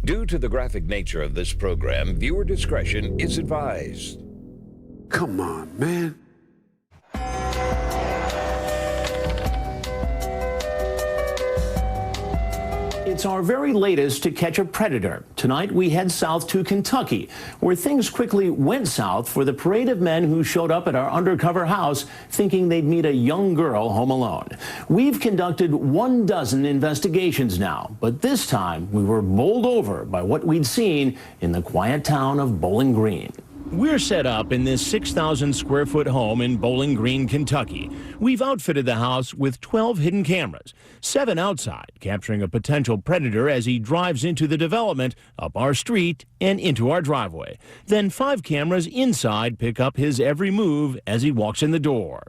Due to the graphic nature of this program, viewer discretion is advised. Come on, man. It's our very latest To Catch a Predator. Tonight we head south to Kentucky, where things quickly went south for the parade of men who showed up at our undercover house thinking they'd meet a young girl home alone. We've conducted 12 investigations now, but this time we were bowled over by what we'd seen in the quiet town of Bowling Green. We're set up in this 6,000-square-foot home in Bowling Green, Kentucky. We've outfitted the house with 12 hidden cameras, 7 outside, capturing a potential predator as he drives into the development, up our street, and into our driveway. Then 5 cameras inside pick up his every move as he walks in the door.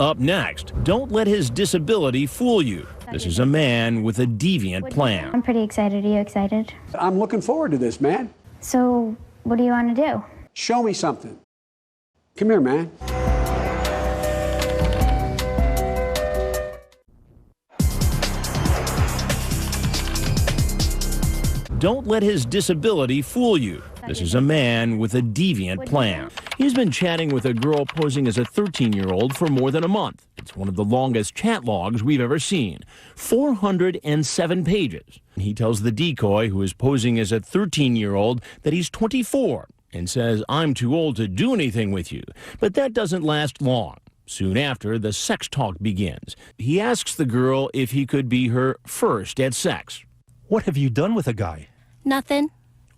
Up next, don't let his disability fool you. This is a man with a deviant plan. I'm pretty excited. Are you excited? I'm looking forward to this, man. So, what do you want to do? Show me something. Come here, man. Don't let his disability fool you. This is a man with a deviant plan. He's been chatting with a girl posing as a 13-year-old for more than a month. It's one of the longest chat logs we've ever seen, 407 pages. He tells the decoy, who is posing as a 13-year-old, that he's 24 and says, "I'm too old to do anything with you." But that doesn't last long. Soon after, the sex talk begins. He asks the girl if he could be her first at sex. What have you done with a guy? Nothing.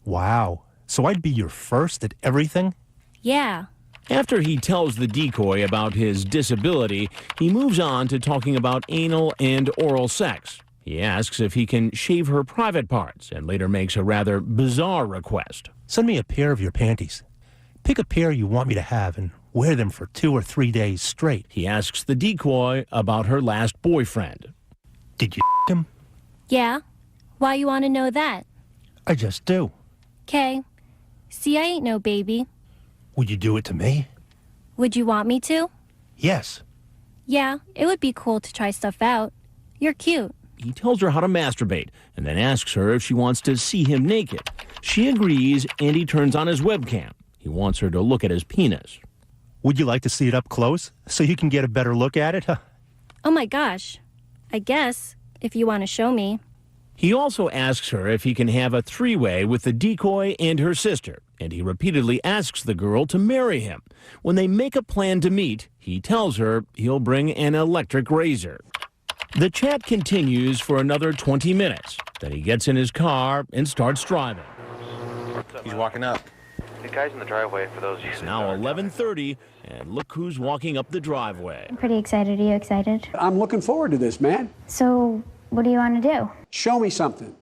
Wow. So I'd be your first at everything? Yeah. After he tells the decoy about his disability, he moves on to talking about anal and oral sex. He asks if he can shave her private parts and later makes a rather bizarre request. Send me a pair of your panties. Pick a pair you want me to have and wear them for 2 or 3 days straight. He asks the decoy about her last boyfriend. Did you him? Yeah. Why you want to know that? I just do. 'Kay. See, I ain't no baby. Would you do it to me? Would you want me to? Yes. Yeah, it would be cool to try stuff out. You're cute. He tells her how to masturbate and then asks her if she wants to see him naked. She agrees, and he turns on his webcam. He wants her to look at his penis. Would you like to see it up close so you can get a better look at it? Oh my gosh. I guess, if you want to show me. He also asks her if he can have a 3-way with the decoy and her sister, and he repeatedly asks the girl to marry him. When they make a plan to meet, he tells her he'll bring an electric razor. The chat continues for another 20 minutes. Then he gets in his car and starts driving. He's walking up. The guy's in the driveway for those. It's now 11:30, and look who's walking up the driveway. I'm pretty excited. Are you excited? I'm looking forward to this, man. So, what do you want to do? Show me something.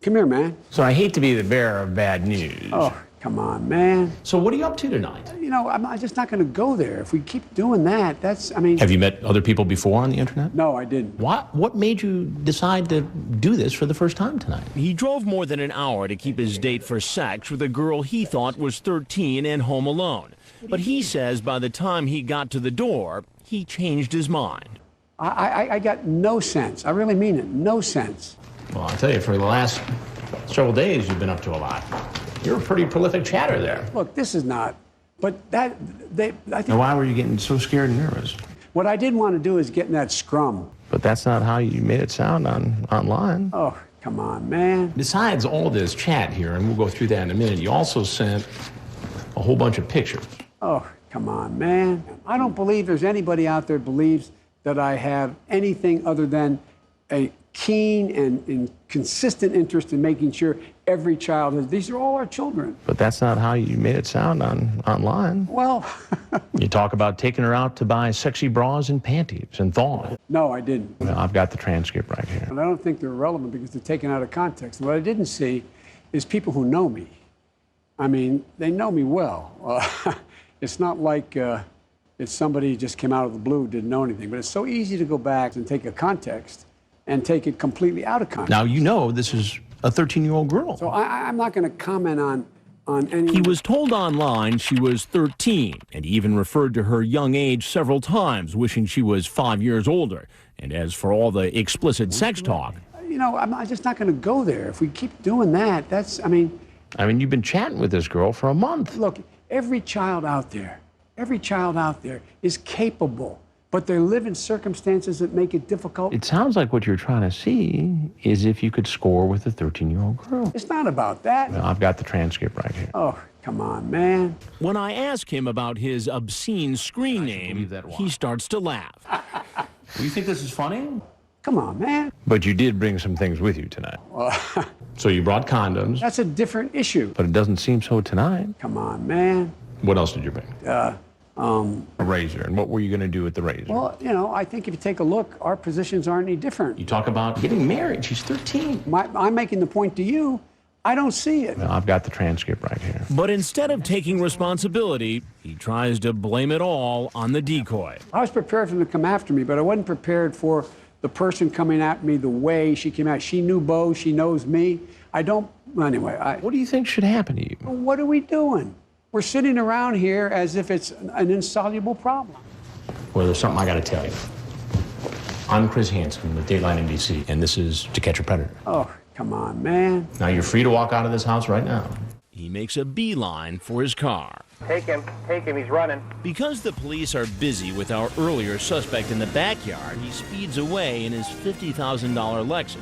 Come here, man. So I hate to be the bearer of bad news. Oh, come on, man. So what are you up to tonight? You know, I'm just not going to go there. If we keep doing that, I mean... Have you met other people before on the internet? No, I didn't. What made you decide to do this for the first time tonight? He drove more than an hour to keep his date for sex with a girl he thought was 13 and home alone. But he says by the time he got to the door, he changed his mind. I got no sense. I really mean it. No sense. Well, I'll tell you, for the last several days, you've been up to a lot. You're a pretty prolific chatter there. Look, this is not... But I think... Now, why were you getting so scared and nervous? What I didn't want to do is get in that scrum. But that's not how you made it sound online. Oh, come on, man. Besides all this chat here, and we'll go through that in a minute, you also sent a whole bunch of pictures. Oh, come on, man. I don't believe there's anybody out there believes that I have anything other than a keen and consistent interest in making sure every child has... These are all our children. But that's not how you made it sound online. Well... You talk about taking her out to buy sexy bras and panties and thongs. No, I didn't. Well, I've got the transcript right here. And I don't think they're relevant because they're taken out of context. What I didn't see is people who know me. I mean, they know me well. It's not like it's somebody who just came out of the blue, didn't know anything. But it's so easy to go back and take a context and take it completely out of context. Now, you know this is a 13-year-old girl. So I'm not going to comment on any... He was told online she was 13, and he even referred to her young age several times, wishing she was 5 years older. And as for all the explicit sex talk... you know, I'm just not going to go there. If we keep doing that, I mean, you've been chatting with this girl for a month. Look, every child out there is capable, but they live in circumstances that make it difficult. It sounds like what you're trying to see is if you could score with a 13-year-old girl. It's not about that. Well, I've got the transcript right here. Oh, come on, man. When I ask him about his obscene screen name, he starts to laugh. You think this is funny? Come on, man. But you did bring some things with you tonight. So you brought condoms. That's a different issue. But it doesn't seem so tonight. Come on, man. What else did you bring? A razor. And what were you going to do with the razor? Well, you know, I think if you take a look, our positions aren't any different. You talk about getting married. She's 13. I'm making the point to you, I don't see it. Well, I've got the transcript right here. But instead of taking responsibility, he tries to blame it all on the decoy. I was prepared for them to come after me, but I wasn't prepared for the person coming at me the way she came out. She knew Bo, she knows me. Anyway. What do you think should happen to you? What are we doing? We're sitting around here as if it's an insoluble problem. Well, there's something I got to tell you. I'm Chris Hansen with Dateline NBC, and this is To Catch a Predator. Oh, come on, man. Now, you're free to walk out of this house right now. He makes a beeline for his car. Take him, he's running. Because the police are busy with our earlier suspect in the backyard, he speeds away in his $50,000 Lexus.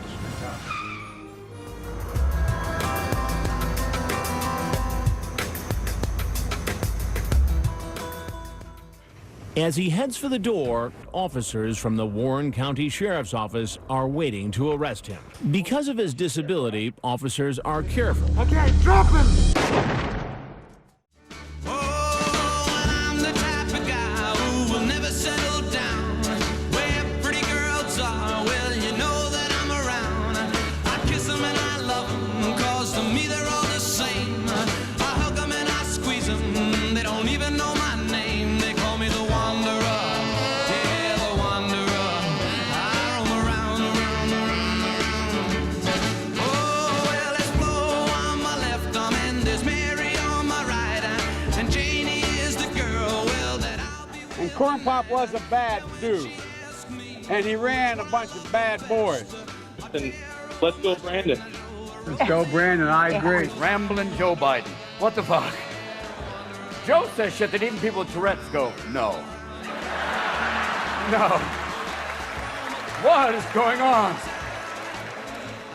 As he heads for the door, officers from the Warren County Sheriff's Office are waiting to arrest him. Because of his disability, officers are careful. Okay, drop him! Corn Pop was a bad dude, and he ran a bunch of bad boys. Then let's go, Brandon. Let's go, Brandon. I agree. Rambling Joe Biden. What the fuck? Joe says shit that even people with Tourette's go, no. No. What is going on?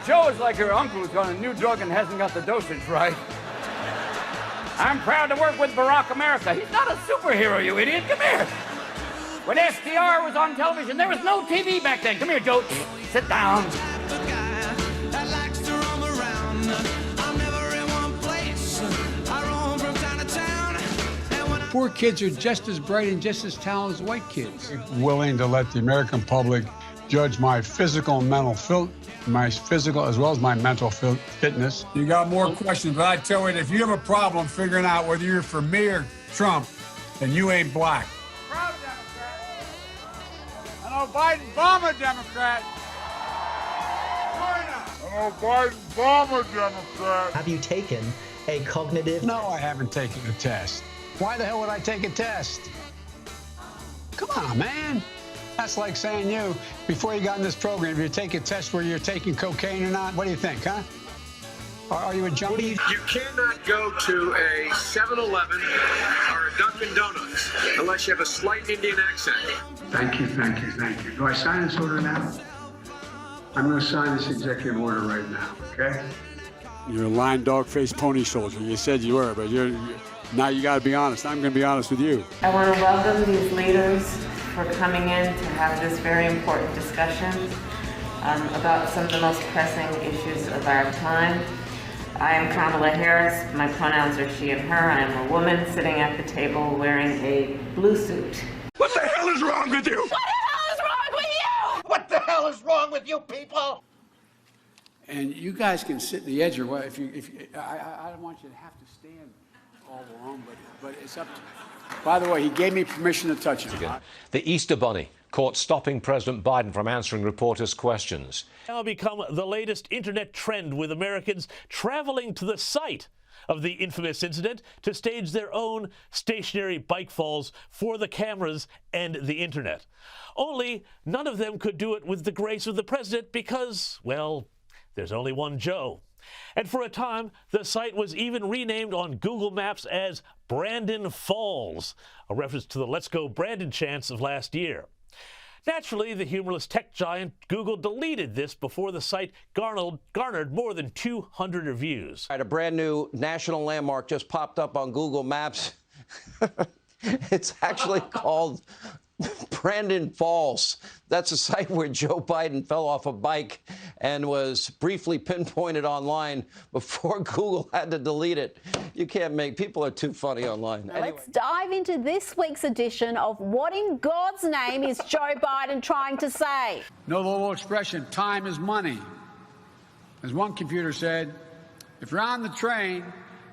Joe is like your uncle who's on a new drug and hasn't got the dosage right. I'm proud to work with Barack America. He's not a superhero, you idiot. Come here. When SDR was on television, there was no TV back then. Come here, Joe. Sit down. Poor kids are just as bright and just as talented as white kids. Willing to let the American public judge my physical and mental my physical as well as my mental fitness. You got more questions, but I tell you, if you have a problem figuring out whether you're for me or Trump, then you ain't black. Proud Democrat. I know Biden-Obama Democrat. Biden-Obama Democrat. Have you taken a cognitive? No, I haven't taken a test. Why the hell would I take a test? Come on, man. That's like saying you, before you got in this program, if you take a test where you're taking cocaine or not, what do you think, huh? Are you a junkie? You cannot go to a 7-Eleven or a Dunkin' Donuts unless you have a slight Indian accent. Thank you, thank you, thank you. Do I sign this order now? I'm going to sign this executive order right now, okay? You're a lying dog-faced pony soldier. You said you were, but now you got to be honest. I'm going to be honest with you. I want to welcome these leaders for coming in to have this very important discussion about some of the most pressing issues of our time. I am Kamala Harris. My pronouns are she and her. I am a woman sitting at the table wearing a blue suit. What the hell is wrong with you? What the hell is wrong with you? What the hell is wrong with you people? And you guys can sit in the edge or what? I don't want you to have to stand all along, but it's up to you. By the way, he gave me permission to touch it. The Easter Bunny caught stopping President Biden from answering reporters' questions. Now become the latest internet trend with Americans traveling to the site of the infamous incident to stage their own stationary bike falls for the cameras and the internet. Only none of them could do it with the grace of the president because, well, there's only one Joe. And for a time, the site was even renamed on Google Maps as Brandon Falls, a reference to the Let's Go Brandon chants of last year. Naturally, the humorless tech giant Google deleted this before the site garnered more than 200 reviews. A brand new national landmark just popped up on Google Maps. It's actually called Brandon Falls. That's a site where Joe Biden fell off a bike and was briefly pinpointed online before Google had to delete it. You can't make, people are too funny online. Now let's dive into this week's edition of What in God's Name is Joe Biden trying to say? Know the little expression, time is money. As one computer said, if you're on the train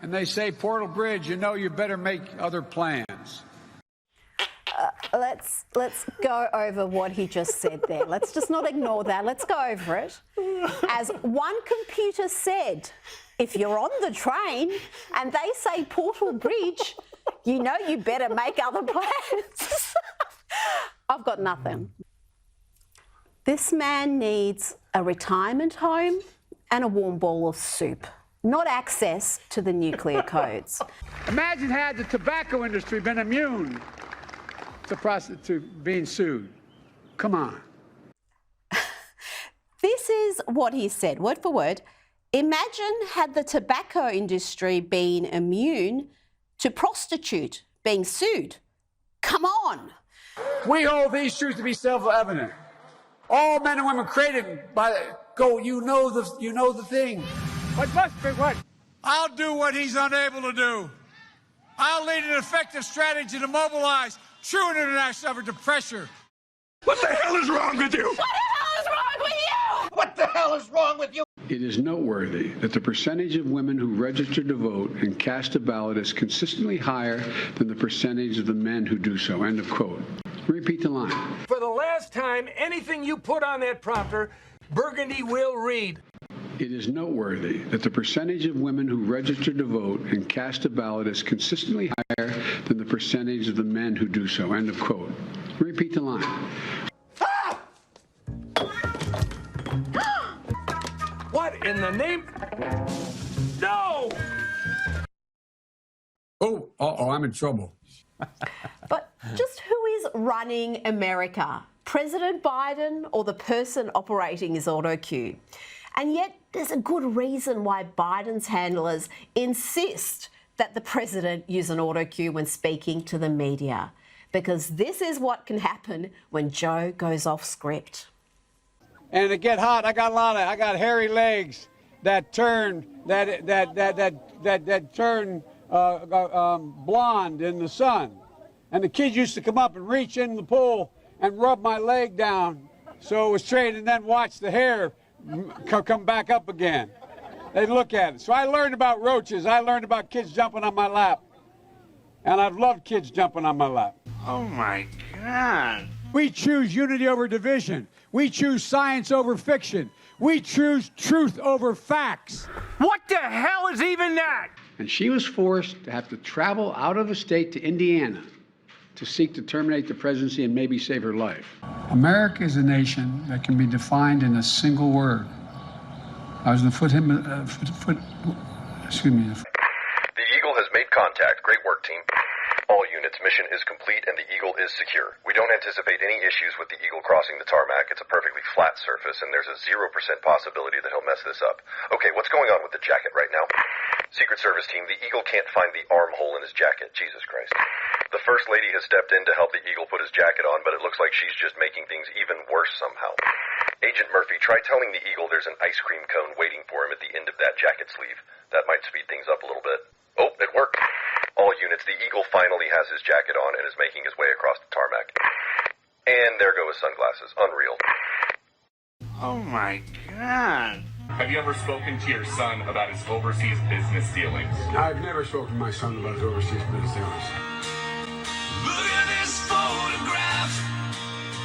and they say Portal Bridge, you know you better make other plans. Let's go over what he just said there. Let's just not ignore that. Let's go over it. As one computer said, if you're on the train and they say Portal Bridge, you know you better make other plans. I've got nothing. This man needs a retirement home and a warm bowl of soup, not access to the nuclear codes. Imagine had the tobacco industry been immune to being sued. Come on. This is what he said, word for word. Imagine had the tobacco industry been immune to prostitute being sued. Come on. We hold these truths to be self-evident. All men and women created by you know the thing. What must be what? I'll do what he's unable to do. I'll lead an effective strategy to mobilize true international effort to pressure. What the hell is wrong with you? What the hell is wrong with you? What the hell is wrong with you? It is noteworthy that the percentage of women who register to vote and cast a ballot is consistently higher than the percentage of the men who do so. End of quote. Repeat the line. For the last time, anything you put on that prompter, Burgundy will read. It is noteworthy that the percentage of women who register to vote and cast a ballot is consistently higher than the percentage of the men who do so. End of quote. Repeat the line. Ah! What in the name? No! Oh, I'm in trouble. But just who is running America? President Biden or the person operating his auto cue? And yet there's a good reason why Biden's handlers insist that the president use an auto cue when speaking to the media. Because this is what can happen when Joe goes off script. And to get hot, I got hairy legs that turn blonde in the sun. And the kids used to come up and reach in the pool and rub my leg down so it was straight, and then watch the hair come back up again. They'd look at it. So I learned about roaches. I learned about kids jumping on my lap. And I've loved kids jumping on my lap. Oh my God. We choose unity over division. We choose science over fiction. We choose truth over facts. What the hell is even that? And she was forced to have to travel out of the state to Indiana to seek to terminate the presidency and maybe save her life. America is a nation that can be defined in a single word. I was in the excuse me. The Eagle has made contact. Great work, team. All units, mission is complete and the Eagle is secure. We don't anticipate any issues with the Eagle crossing the tarmac. It's a perfectly flat surface and there's a 0% possibility that he'll mess this up. Okay, what's going on with the jacket right now? Secret Service team, the Eagle can't find the armhole in his jacket. Jesus Christ. The First Lady has stepped in to help the Eagle put his jacket on, but it looks like she's just making things even worse somehow. Agent Murphy, try telling the Eagle there's an ice cream cone waiting for him at the end of that jacket sleeve. That might speed things up a little bit. Oh, it worked. All units, the Eagle finally has his jacket on and is making his way across the tarmac. And there go his sunglasses. Unreal. Oh my God. Have you ever spoken to your son about his overseas business dealings? I've never spoken to my son about his overseas business dealings. Look at this photograph.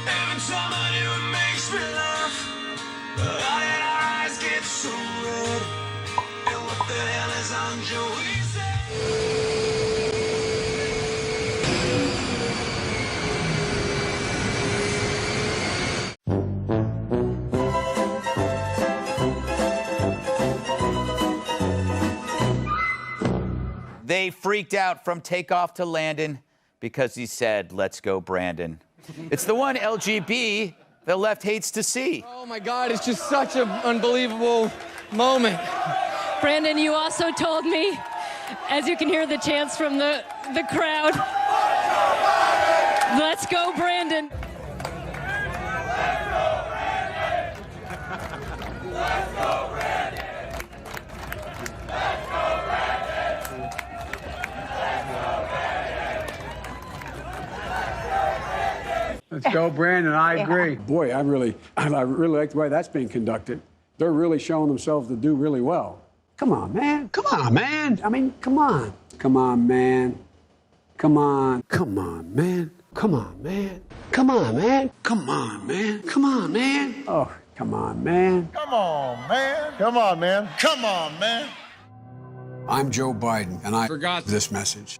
Every time I do it makes me laugh. Our eyes get so red. They freaked out from takeoff to landing because he said, "Let's go, Brandon." It's the one LGB the left hates to see. Oh my God, it's just such an unbelievable moment. Brandon, you also told me, as you can hear the chants from the crowd, "Let's go, Brandon." Let's go, Brandon. I agree. Boy, I really like the way that's being conducted. They're really showing themselves to do really well. Come on, man. Come on, man. I mean, come on. Come on, man. Come on. Come on, man. Come on, man. Come on, man. Come on, man. Come on, man. Oh, come on, man. Come on, man. Come on, man. Come on, man. I'm Joe Biden, and I forgot this message.